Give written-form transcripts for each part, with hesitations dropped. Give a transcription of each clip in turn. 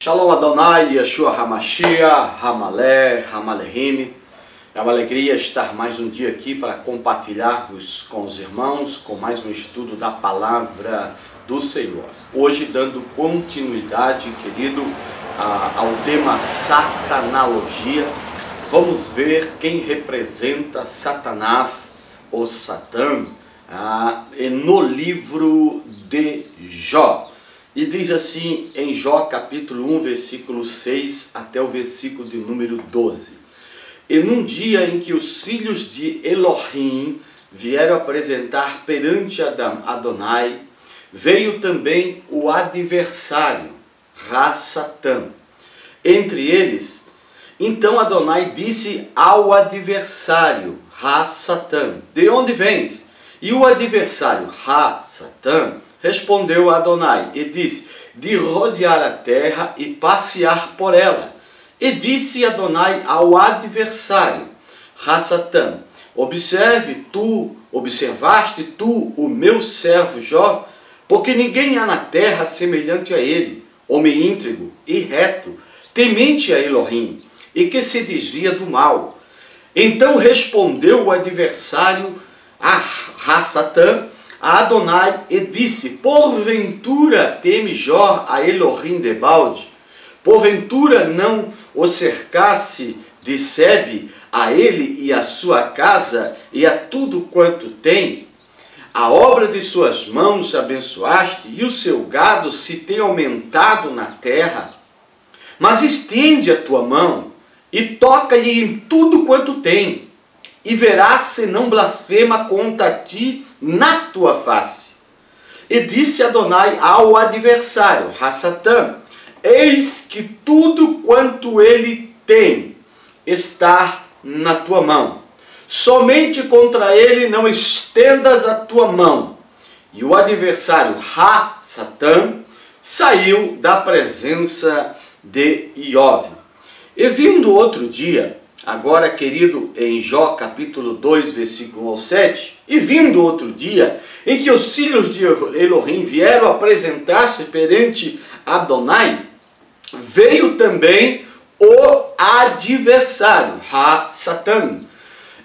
Shalom Adonai, Yeshua HaMashiach, Hamaleh, Hamalehim. É uma alegria estar mais um dia aqui para compartilharmos com os irmãos, com mais um estudo da Palavra do Senhor. Hoje dando continuidade, querido, ao tema Satanologia. Vamos ver quem representa Satanás ou Satã no livro de Jó. E diz assim em Jó capítulo 1, versículo 6 até o versículo de número 12. E num dia em que os filhos de Elohim vieram apresentar perante Adonai, veio também o adversário, Satã, entre eles. Então Adonai disse ao adversário, Satã, de onde vens? E o adversário, Satã, respondeu a Adonai e disse, de rodear a terra e passear por ela. E disse Adonai ao adversário, Satã, observaste tu o meu servo Jó? Porque ninguém há na terra semelhante a ele, homem íntegro e reto, temente a Elohim, e que se desvia do mal. Então respondeu o adversário a Satã, a Adonai, e disse, porventura teme Jó a Elohim debalde? Porventura não o cercasse de sebe a ele e a sua casa e a tudo quanto tem? A obra de suas mãos abençoaste e o seu gado se tem aumentado na terra. Mas estende a tua mão e toca-lhe em tudo quanto tem, e verás se não blasfema contra ti na tua face. E disse Adonai ao adversário, Satã, eis que tudo quanto ele tem está na tua mão. Somente contra ele não estendas a tua mão. E o adversário, Satã, saiu da presença de Iove. E vindo outro dia, agora, querido, em Jó capítulo 2, versículo 7, e vindo outro dia, em que os filhos de Elohim vieram apresentar-se perante Adonai, veio também o adversário, Satã,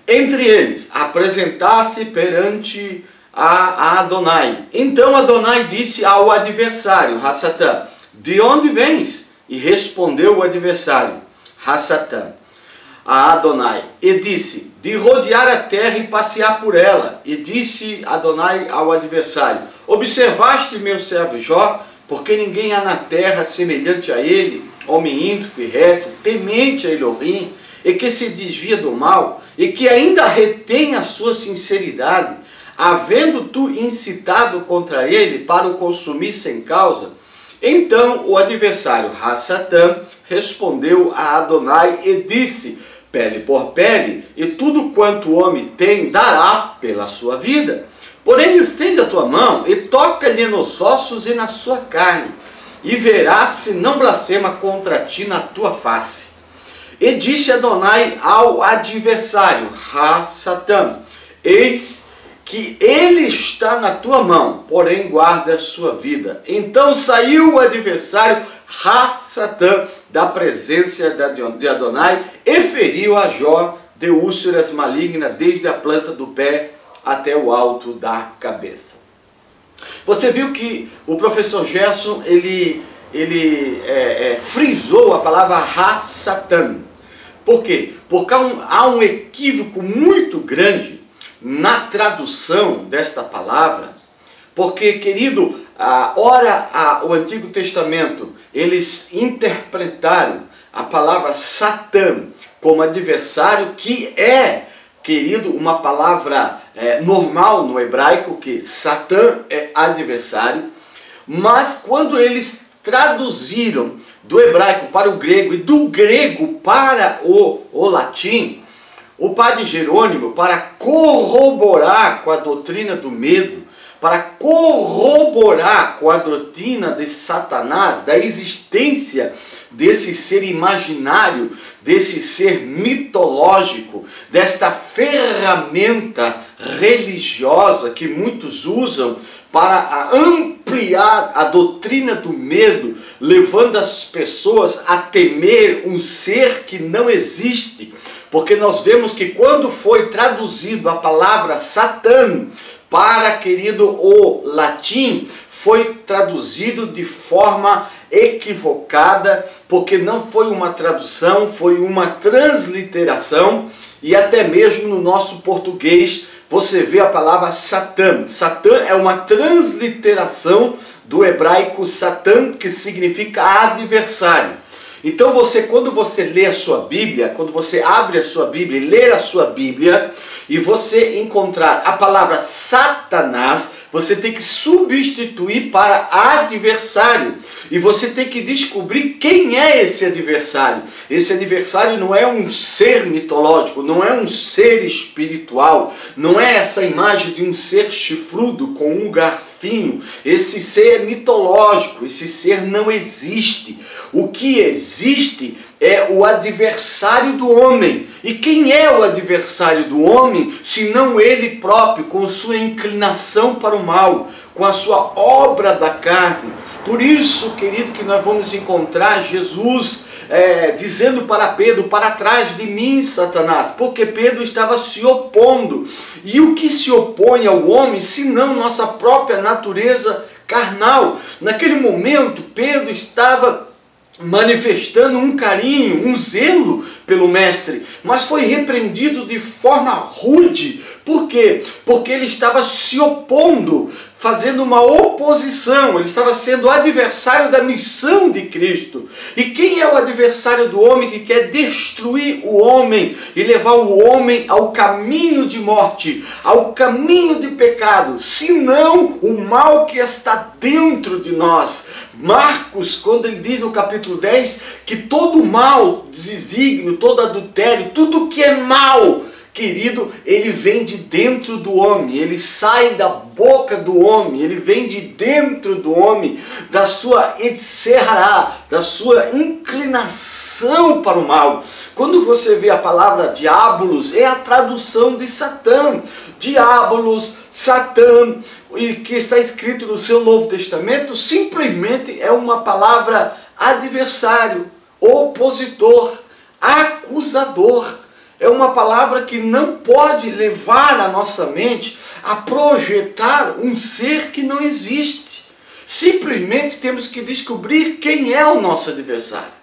entre eles, apresentar-se perante a Adonai. Então Adonai disse ao adversário, Satã, de onde vens? E respondeu o adversário, Satã, a Adonai, e disse, de rodear a terra e passear por ela. E disse Adonai ao adversário, observaste meu servo Jó? Porque ninguém há na terra semelhante a ele, homem íntegro e reto, temente a Elohim, e que se desvia do mal, e que ainda retém a sua sinceridade, havendo tu incitado contra ele para o consumir sem causa. Então o adversário, Satã, respondeu a Adonai e disse, pele por pele, e tudo quanto o homem tem dará pela sua vida. Porém estende a tua mão e toca-lhe nos ossos e na sua carne, e verás se não blasfema contra ti na tua face. E disse Adonai ao adversário, Satã, eis que ele está na tua mão, porém guarda a sua vida. Então saiu o adversário, Satã, da presença de Adonai, e feriu a Jó de úlceras malignas, desde a planta do pé até o alto da cabeça. Você viu que o professor Gerson, ele frisou a palavra Satã. Por quê? Porque há um equívoco muito grande na tradução desta palavra, porque, querido, o Antigo Testamento, eles interpretaram a palavra Satã como adversário, que é, querido, uma palavra normal no hebraico, que Satã é adversário, mas quando eles traduziram do hebraico para o grego e do grego para o latim, o padre Jerônimo, para corroborar com a doutrina do medo, para corroborar com a doutrina de Satanás, da existência desse ser imaginário, desse ser mitológico, desta ferramenta religiosa que muitos usam para ampliar a doutrina do medo, levando as pessoas a temer um ser que não existe. Porque nós vemos que quando foi traduzido a palavra Satã para, querido, o latim, foi traduzido de forma equivocada, porque não foi uma tradução, foi uma transliteração, e até mesmo no nosso português você vê a palavra Satã. Satã é uma transliteração do hebraico Satã, que significa adversário. Então quando você lê a sua Bíblia, quando você abre a sua Bíblia e lê a sua Bíblia, e você encontrar a palavra Satanás, você tem que substituir para adversário. E você tem que descobrir quem é esse adversário. Esse adversário não é um ser mitológico, não é um ser espiritual, não é essa imagem de um ser chifrudo com um garfinho. Esse ser é mitológico, esse ser não existe. O que existe é o adversário do homem. E quem é o adversário do homem, senão ele próprio, com sua inclinação para o mal, com a sua obra da carne? Por isso, querido, que nós vamos encontrar Jesus dizendo para Pedro: para trás de mim, Satanás, porque Pedro estava se opondo. E o que se opõe ao homem, senão nossa própria natureza carnal? Naquele momento, Pedro estava manifestando um carinho, um zelo pelo mestre, mas foi repreendido de forma rude. Por quê? Porque ele estava se opondo, fazendo uma oposição, ele estava sendo adversário da missão de Cristo. E quem é o adversário do homem que quer destruir o homem e levar o homem ao caminho de morte, ao caminho de pecado, senão o mal que está dentro de nós? Marcos, quando ele diz no capítulo 10 que todo mal, desígnio, todo adultério, tudo que é mal, querido, ele vem de dentro do homem, ele sai da boca do homem, ele vem de dentro do homem, da sua etserará, da sua inclinação para o mal. Quando você vê a palavra diabolos, é a tradução de Satã. Diabolos, Satã, que está escrito no seu Novo Testamento, simplesmente é uma palavra adversário, opositor, acusador. É uma palavra que não pode levar a nossa mente a projetar um ser que não existe. Simplesmente temos que descobrir quem é o nosso adversário.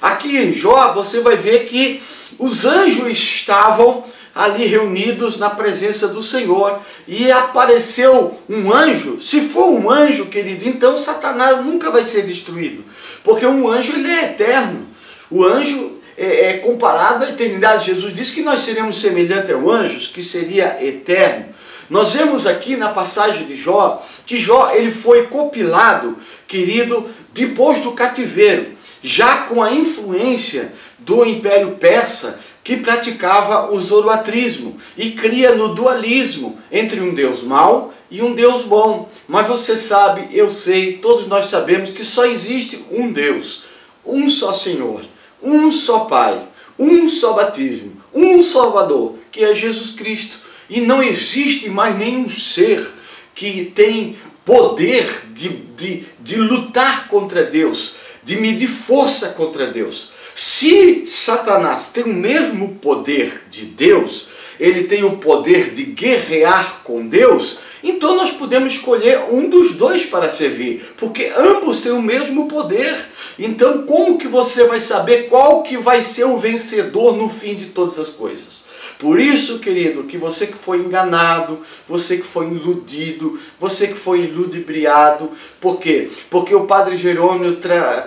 Aqui em Jó você vai ver que os anjos estavam ali reunidos na presença do Senhor, e apareceu um anjo. Se for um anjo, querido, então Satanás nunca vai ser destruído, porque um anjo, ele é eterno. O anjo é comparado à eternidade. Jesus disse que nós seremos semelhantes aos anjos, que seria eterno. Nós vemos aqui na passagem de Jó, que Jó ele foi compilado, querido, depois do cativeiro, já com a influência do Império Persa, que praticava o zoroatrismo e cria no dualismo entre um Deus mau e um Deus bom. Mas você sabe, eu sei, todos nós sabemos que só existe um Deus, um só Senhor, um só Pai, um só batismo, um Salvador, que é Jesus Cristo. E não existe mais nenhum ser que tem poder de lutar contra Deus, de medir força contra Deus. Se Satanás tem o mesmo poder de Deus, ele tem o poder de guerrear com Deus, então nós podemos escolher um dos dois para servir, porque ambos têm o mesmo poder. Então como que você vai saber qual que vai ser o vencedor no fim de todas as coisas? Por isso, querido, que você que foi enganado, você que foi iludido, você que foi ludibriado, por quê? Porque o padre Jerônimo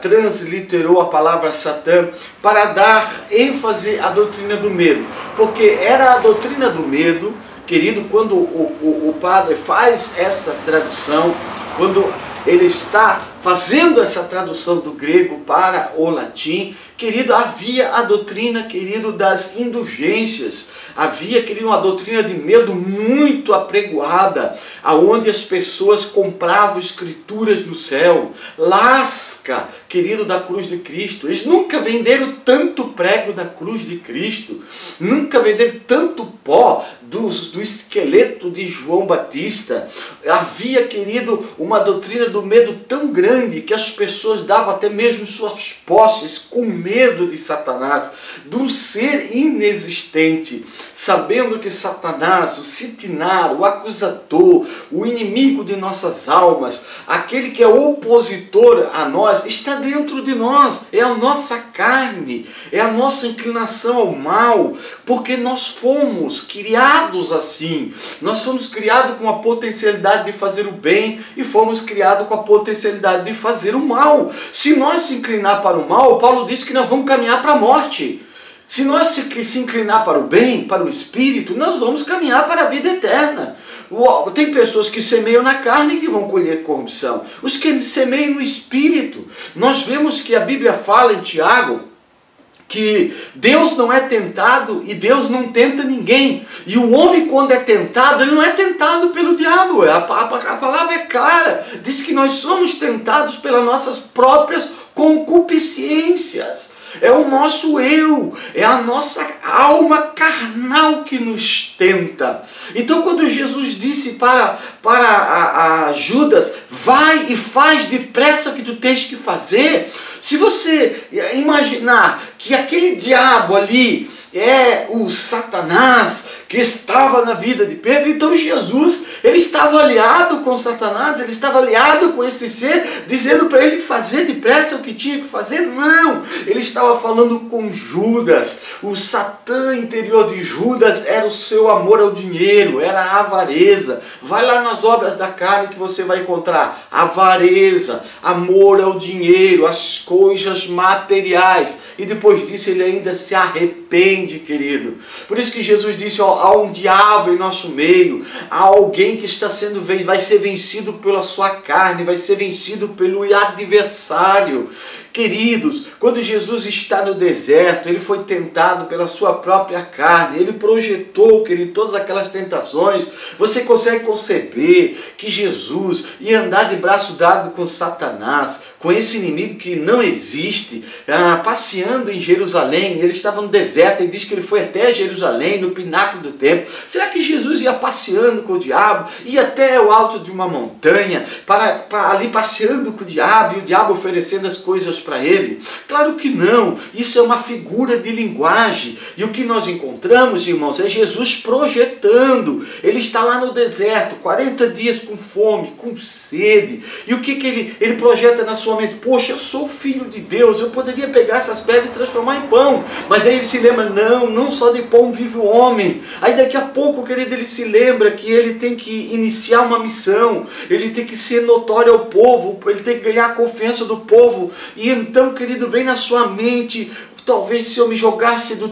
transliterou a palavra Satã para dar ênfase à doutrina do medo, porque era a doutrina do medo, querido, quando o padre faz esta tradução, quando ele está fazendo essa tradução do grego para o latim, querido, havia a doutrina, querido, das indulgências. Havia, querido, uma doutrina de medo muito apregoada, aonde as pessoas compravam escrituras no céu, lasca, querido, da cruz de Cristo. Eles nunca venderam tanto prego da cruz de Cristo, nunca venderam tanto pó do esqueleto de João Batista. Havia, querido, uma doutrina do medo tão grande, grande que as pessoas davam até mesmo suas posses com medo de Satanás, de um ser inexistente, sabendo que Satanás, o sitinar, o acusador, o inimigo de nossas almas, aquele que é opositor a nós, está dentro de nós, é a nossa carne, é a nossa inclinação ao mal, porque nós fomos criados assim, nós fomos criados com a potencialidade de fazer o bem e fomos criados com a potencialidade de fazer o mal. Se nós se inclinar para o mal, Paulo diz que nós vamos caminhar para a morte. Se nós se inclinar para o bem, para o Espírito, nós vamos caminhar para a vida eterna. Tem pessoas que semeiam na carne que vão colher corrupção. Os que semeiam no Espírito. Nós vemos que a Bíblia fala em Tiago que Deus não é tentado e Deus não tenta ninguém. E o homem, quando é tentado, ele não é tentado pelo diabo. A palavra é clara. Diz que nós somos tentados pelas nossas próprias concupiscências. É o nosso eu, é a nossa alma carnal que nos tenta. Então, quando Jesus disse para Judas, vai e faz depressa o que tu tens que fazer, se você imaginar que aquele diabo ali é o Satanás que estava na vida de Pedro, então Jesus, ele estava aliado com Satanás, ele estava aliado com esse ser, dizendo para ele fazer depressa o que tinha que fazer. Não, ele estava falando com Judas. O Satã interior de Judas era o seu amor ao dinheiro, era a avareza. Vai lá nas obras da carne que você vai encontrar avareza, amor ao dinheiro, as coisas materiais, e depois disso ele ainda se arrepende, querido. Por isso que Jesus disse, ó, há um diabo em nosso meio, há alguém que está sendo vai ser vencido pela sua carne, vai ser vencido pelo adversário. Queridos, quando Jesus está no deserto, ele foi tentado pela sua própria carne, ele projetou, querido, todas aquelas tentações. Você consegue conceber que Jesus ia andar de braço dado com Satanás, com esse inimigo que não existe, passeando em Jerusalém? Ele estava no deserto e diz que ele foi até Jerusalém, no pináculo do templo. Será que Jesus ia passeando com o diabo, ia até o alto de uma montanha, ali passeando com o diabo, e o diabo oferecendo as coisas para ele? Claro que não. Isso é uma figura de linguagem. E o que nós encontramos, irmãos, é Jesus projetando. Ele está lá no deserto, 40 dias com fome, com sede. E o que ele projeta na sua mente? Poxa, eu sou filho de Deus, eu poderia pegar essas pedras e transformar em pão. Mas daí ele se lembra, não só de pão vive o homem. Aí daqui a pouco, querido, ele se lembra que ele tem que iniciar uma missão, ele tem que ser notório ao povo, ele tem que ganhar a confiança do povo. E então, querido, vem na sua mente, talvez se eu me jogasse do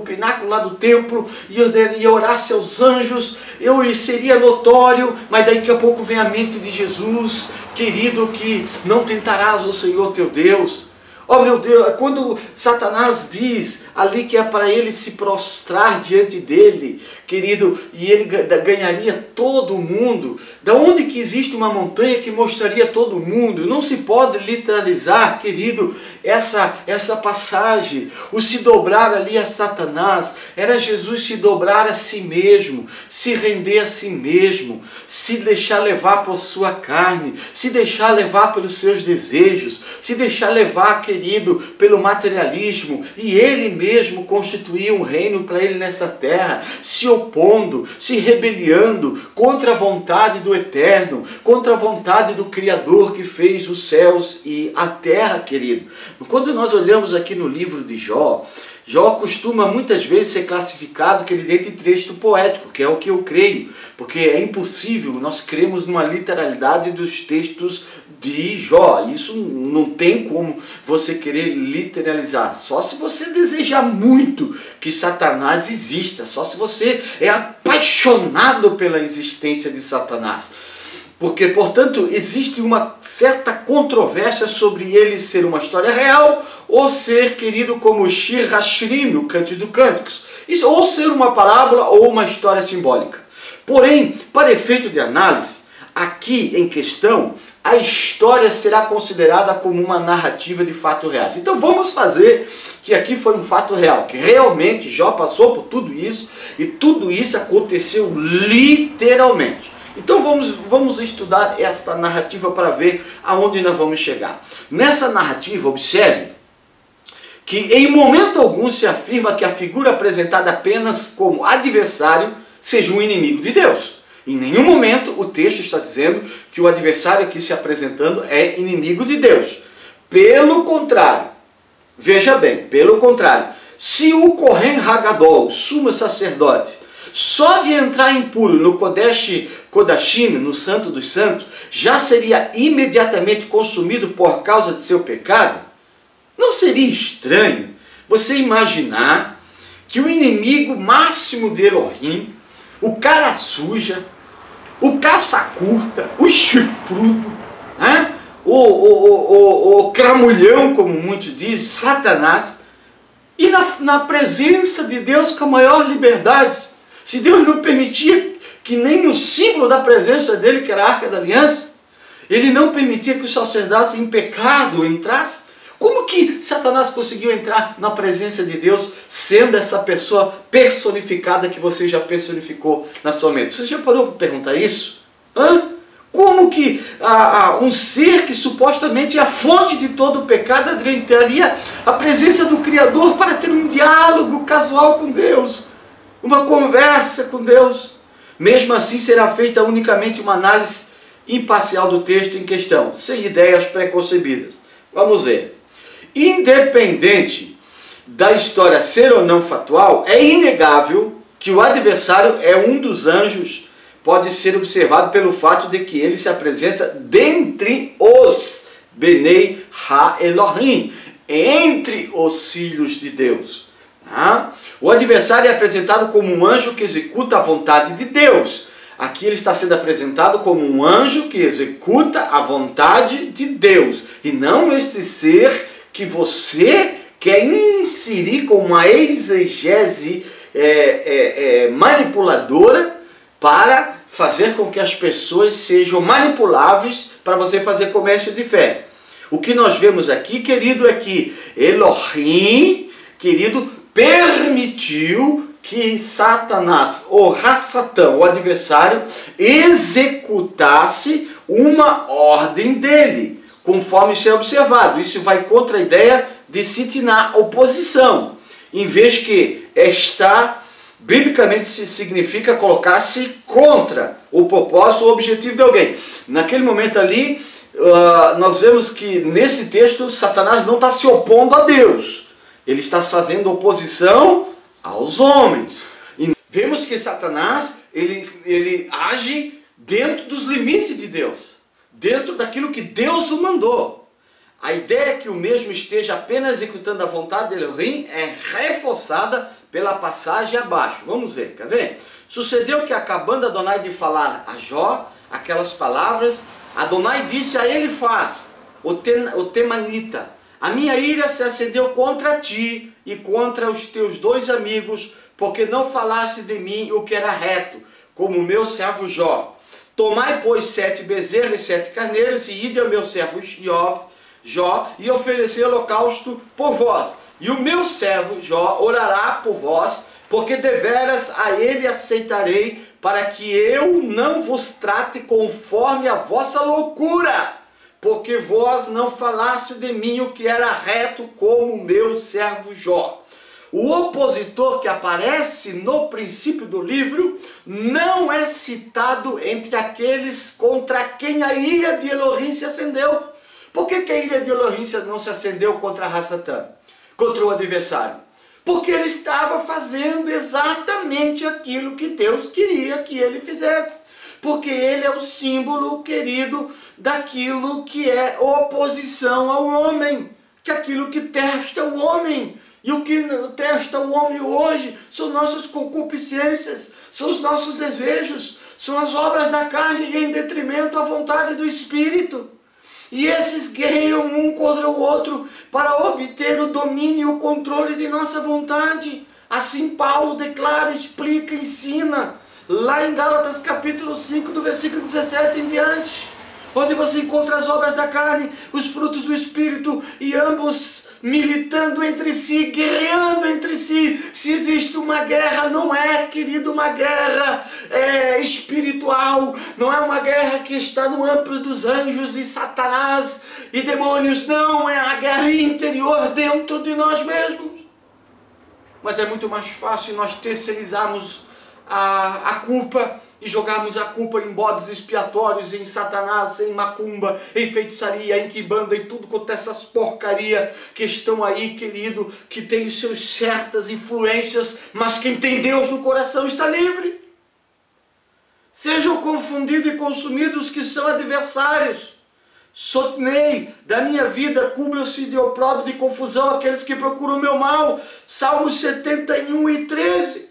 pináculo lá do templo e orasse aos anjos, eu seria notório. Mas daqui a pouco vem a mente de Jesus, querido, que não tentarás o Senhor teu Deus. Oh meu Deus, quando Satanás diz ali que é para ele se prostrar diante dele, querido, e ele ganharia todo o mundo. Da onde que existe uma montanha que mostraria todo o mundo? Não se pode literalizar, querido, essa passagem. O se dobrar ali a Satanás era Jesus se dobrar a si mesmo, se render a si mesmo, se deixar levar por sua carne, se deixar levar pelos seus desejos, se deixar levar, querido, pelo materialismo, e ele mesmo constituir um reino para ele nessa terra, se opondo, se rebeliando contra a vontade do Eterno, contra a vontade do Criador que fez os céus e a terra, querido. Quando nós olhamos aqui no livro de Jó, Jó costuma muitas vezes ser classificado, querido, entre texto poético, que é o que eu creio, porque é impossível, nós cremos numa literalidade dos textos de Jó. Isso não tem como você querer literalizar, só se você desejar muito que Satanás exista, só se você é apaixonado pela existência de Satanás. Porque, portanto, existe uma certa controvérsia sobre ele ser uma história real ou ser, querido, como o Shir Hashirim, o Cântico dos Cânticos, ou ser uma parábola ou uma história simbólica. Porém, para efeito de análise, aqui em questão, a história será considerada como uma narrativa de fatos reais. Então vamos fazer que aqui foi um fato real, que realmente Jó passou por tudo isso e tudo isso aconteceu literalmente. Então vamos estudar esta narrativa para ver aonde nós vamos chegar. Nessa narrativa, observe que em momento algum se afirma que a figura apresentada apenas como adversário seja um inimigo de Deus. Em nenhum momento o texto está dizendo que o adversário aqui se apresentando é inimigo de Deus. Pelo contrário, veja bem, pelo contrário, se o Kohen Hagadol, sumo sacerdote, só de entrar impuro no Kodesh Kodashim, no Santo dos Santos, já seria imediatamente consumido por causa de seu pecado, não seria estranho você imaginar que o inimigo máximo de Elohim, o cara suja, o caça curta, o chifrudo, né? o cramulhão, como muitos dizem, Satanás, e na presença de Deus com a maior liberdade, se Deus não permitia que nem no símbolo da presença dele, que era a Arca da Aliança, ele não permitia que os sacerdotes em pecado entrassem, como que Satanás conseguiu entrar na presença de Deus, sendo essa pessoa personificada que você já personificou na sua mente? Você já parou para perguntar isso? Como que um ser que supostamente é a fonte de todo o pecado adentraria a presença do Criador para ter um diálogo casual com Deus, uma conversa com Deus? Mesmo assim será feita unicamente uma análise imparcial do texto em questão, sem ideias preconcebidas. Vamos ver. Independente da história ser ou não factual, é inegável que o adversário é um dos anjos. Pode ser observado pelo fato de que ele se apresenta dentre os Benei Ha-Elohim, entre os filhos de Deus. O adversário é apresentado como um anjo que executa a vontade de Deus. Aqui ele está sendo apresentado como um anjo que executa a vontade de Deus, e não este ser que você quer inserir com uma exegese manipuladora para fazer com que as pessoas sejam manipuláveis para você fazer comércio de fé. O que nós vemos aqui, querido, é que Elohim, querido, permitiu que Satanás, ou Hassatã, o adversário, executasse uma ordem dele, conforme isso é observado. Isso vai contra a ideia de se na oposição, em vez que está, biblicamente significa colocar-se contra o propósito ou objetivo de alguém. Naquele momento ali, nós vemos que nesse texto Satanás não está se opondo a Deus, ele está fazendo oposição aos homens. E vemos que Satanás ele age dentro dos limites de Deus, dentro daquilo que Deus o mandou. A ideia que o mesmo esteja apenas executando a vontade de Elohim é reforçada pela passagem abaixo. Vamos ver, quer ver? Sucedeu que, acabando Adonai de falar a Jó aquelas palavras, Adonai disse a Elifaz, o temanita: a minha ira se acendeu contra ti e contra os teus dois amigos, porque não falaste de mim o que era reto, como o meu servo Jó. Tomai, pois, 7 bezerros e 7 carneiros, e ide ao meu servo Jó, e oferecer holocausto por vós. E o meu servo Jó orará por vós, porque deveras a ele aceitarei, para que eu não vos trate conforme a vossa loucura, porque vós não falaste de mim o que era reto, como o meu servo Jó. O opositor que aparece no princípio do livro não é citado entre aqueles contra quem a ira de Elohim se acendeu. Por que a ira de Elohim não se acendeu contra Hassatã, contra o adversário? Porque ele estava fazendo exatamente aquilo que Deus queria que ele fizesse. Porque ele é o símbolo, querido, daquilo que é oposição ao homem, que é aquilo que testa o homem. E o que testa o homem hoje são nossas concupiscências, são os nossos desejos, são as obras da carne em detrimento à vontade do Espírito. E esses guerreiam um contra o outro para obter o domínio e o controle de nossa vontade. Assim Paulo declara, explica, ensina, lá em Gálatas capítulo 5, do versículo 17 em diante, onde você encontra as obras da carne, os frutos do Espírito, e ambos militando entre si, guerreando entre si. Se existe uma guerra, não é, querido, uma guerra espiritual, não é uma guerra que está no âmbito dos anjos e Satanás e demônios, não, é a guerra interior dentro de nós mesmos. Mas é muito mais fácil nós terceirizarmos a culpa e jogarmos a culpa em bodes expiatórios, em Satanás, em macumba, em feitiçaria, em quimbanda, em tudo quanto essas porcaria que estão aí, querido, que tem os seus certas influências, mas quem tem Deus no coração está livre. Sejam confundidos e consumidos os que são adversários. Sotnei da minha vida, cubram-se de opróbrio, de confusão aqueles que procuram o meu mal. Salmos 71 e 13.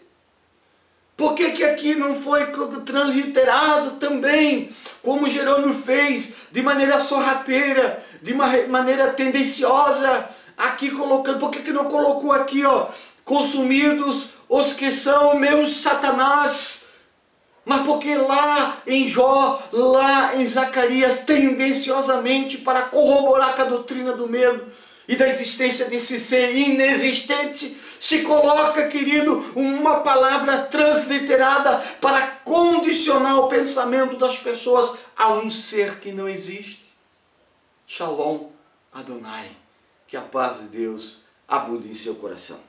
Por que aqui não foi transliterado também, como Jerônimo fez, de maneira sorrateira, de maneira tendenciosa, aqui colocando, por que não colocou aqui, ó, consumidos os que são meus Satanás? Mas porque lá em Jó, lá em Zacarias, tendenciosamente para corroborar com a doutrina do medo e da existência desse ser inexistente, se coloca, querido, uma palavra transliterada para condicionar o pensamento das pessoas a um ser que não existe. Shalom Adonai, que a paz de Deus abunde em seu coração.